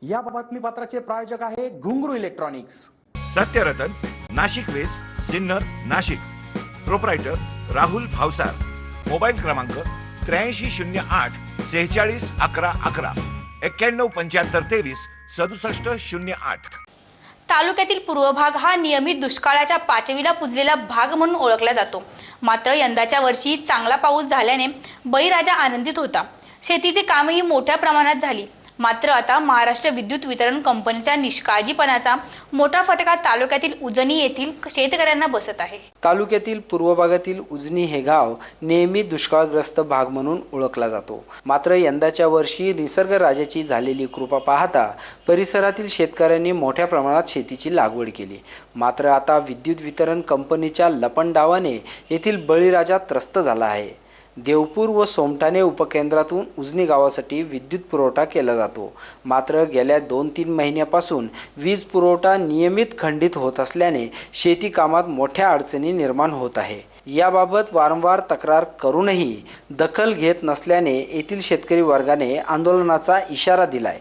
या बातमीपत्राचे प्रायोजक आहे Ghungroo electronics. Satyaratan, Nashik west, Sinnar, Nashik. Proprietor Rahul Bhavsar. Mobile क्रमांक 8308 46 11 11 91 75 23 67 08। तालुक्यातील पूर्व भाग हा नियमित दुष्काळाच्या पाचवीला पुजलेला भाग म्हणून ओळखला जातो। मात्र यंदाच्या वर्षी चांगला पाऊस झाल्याने बळीराजा आनंदित होता। शेतीची कामेही मोठ्या प्रमाणात झाली। मात्र आता महाराष्ट्र विद्युत वितरण कंपनीच्या निष्काळजीपणाचा मोठा फटका तालुक्यातील उजनी येथील शेतकऱ्यांना बसत आहे। तालुक्यातील पूर्व भागातील उजनी हे गाव नेहमी दुष्काळग्रस्त भाग म्हणून ओळखला जातो। मात्र यंदाच्या वर्षी निसर्गराजाची झालेली कृपा पाहता परिसरातील शेतकऱ्यांनी मोठ्या प्रमाणात शेतीची लागवड केली। मात्र आता विद्युत वितरण कंपनीच्या लपंडावाने येथील बळीराजा त्रस्त झाला आहे। देवपूर व सोमठाणे उपकेंद्रातून उजनी गावासाठी विद्युत पुरवठा केला जातो। मात्र गेल्या 2-3 महिन्यापासून वीज पुरवठा नियमित खंडित होत असल्याने शेती कामात मोठ्या अडचणी निर्माण होत आहे। याबाबत वारंवार तक्रार करूनही दखल घेत नसल्याने येथील शेतकरी वर्गाने आंदोलनाचा इशारा दिलाय।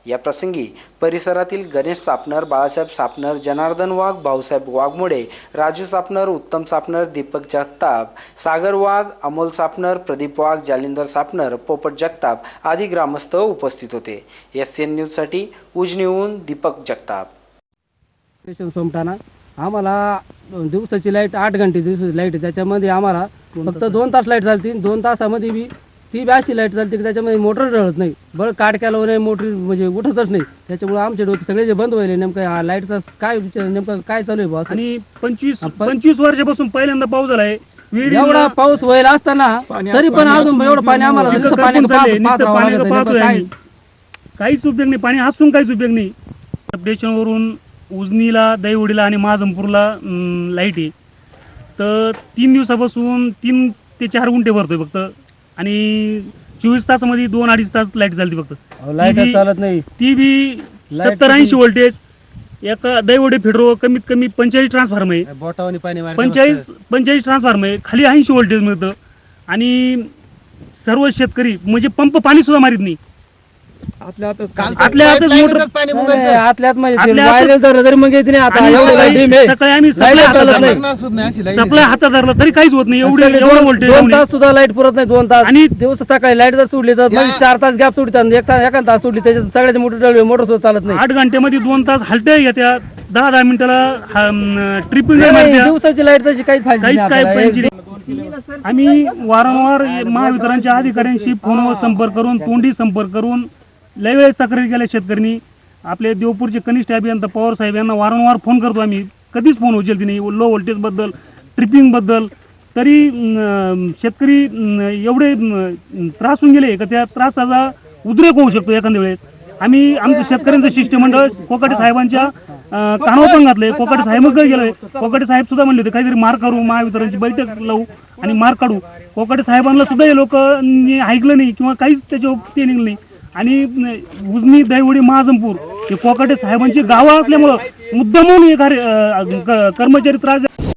या प्रसंगी परिसरातील गणेश सापनर, बाळासाहेब सापनर, जनार्दन वाघ, भाऊसाहेब वाघमोडे, राजू सापनर, उत्तम सापनर, दीपक जगताप, सागर वाघ, अमोल सापनर, प्रदीप वाघ, जालिंदर सापनर, पोपट जगताप आदी ग्रामस्थ उपस्थित होते। SN न्यूजसाठी उजनीहून दीपक जगताप। स्टेशन सोमठाणा आम्हाला दिवसाची लाईट 8 घंटे दिवसाची लाईट, त्याच्यामध्ये आम्हाला फक्त 2 तास लाईट चालते। 2 तासामध्ये बी ती अशी लाईट चालते की त्याच्यामध्ये मोटर जळत नाही, बरं काट केल्यावर मोटर म्हणजे उठतच नाही। त्याच्यामुळे आमचे डोके सगळे जे बंद व्हायले। नेमकं लाईटचा काय नेमकं काय चालू आहे बॉस? आणि 25 वर्षापासून पहिल्यांदा पाऊस झालाय। एवढा पाऊस व्हायला असताना तरी पण अजून एवढं पाणी आम्हाला काहीच उपयोग नाही, पाणी असून काहीच उपयोग नाही। स्टेशनवरून उजनीला, दैवडीला आणि महाजनपूरला लाईट आहे। तर 3 दिवसापासून 3 ते 4 गुंठे भरतोय फक्त, आणि 24 तासामध्ये 2-2.5 तास लाईट चालते फक्त। लाईट चालत नाही, ती बी 70-80 व्होल्टेज। एका दैवडे फेडरो कमीत कमी 45 ट्रान्सफॉर्म आहे, 45 ट्रान्सफॉर्म आहे, खाली 80 व्होल्टेज मिळतं। आणि सर्व शेतकरी म्हणजे पंप पाणी सुद्धा मारित नाही। आतल्या आतच मोटर आतल्या आत म्हणजे जरी मग येते नाही आता सकाळी आम्ही सप्लाय हातात धरला तरी काहीच होत नाही। एवढं व्होल्टेज 2 तास सुद्धा लाईट पुरत नाही। 2 तास आणि दिवस सकाळी लाईट जर सोडली तर 4 तास गॅप सोडतात, एका तास सोडली त्याच्यात सगळ्याचे मोटर सुद्धा चालत नाही। 8 घंट्यामध्ये 2 तास हलटे येत्या, 10-10 मिनिटाला ट्रिपिंग दिवसाची लाईट तशी काहीच पाहिजे। आम्ही वारंवार महावितरणच्या अधिकाऱ्यांशी फोनवर संपर्क करून, तोंडी संपर्क करून लय वेळेस तक्रारी केल्या शेतकऱ्यांनी। आपले देवपूरचे कनिष्ठ अभियंता पवार साहेब यांना वारंवार फोन करतो आम्ही, कधीच फोन उचलती नाही लो व्होल्टेज बद्दल, ट्रिपिंग बद्दल। तरी शेतकरी एवढे त्रासून गेले का त्या त्रासाचा उद्रेक होऊ शकतो एखाद्या वेळेस। आम्ही आमचं शेतकऱ्यांचं शिष्टमंडळ कोकाटे साहेबांच्या कानावर पण घातले। कोकाटे साहेबांकडे गेलोय, कोकाटे साहेब सुद्धा म्हणले होते काहीतरी मार करू, महावितरणची बैठक लावू आणि मार काढू। कोकाटे साहेबांना सुद्धा हे लोक ऐकलं नाही किंवा काहीच त्याच्यावर ते निघलं नाही। आणि उजनी, दैवडी, महाजनपूर हे कोकाटे साहेबांची गावं असल्यामुळं मुद्दामून हे कर्मचारी त्रास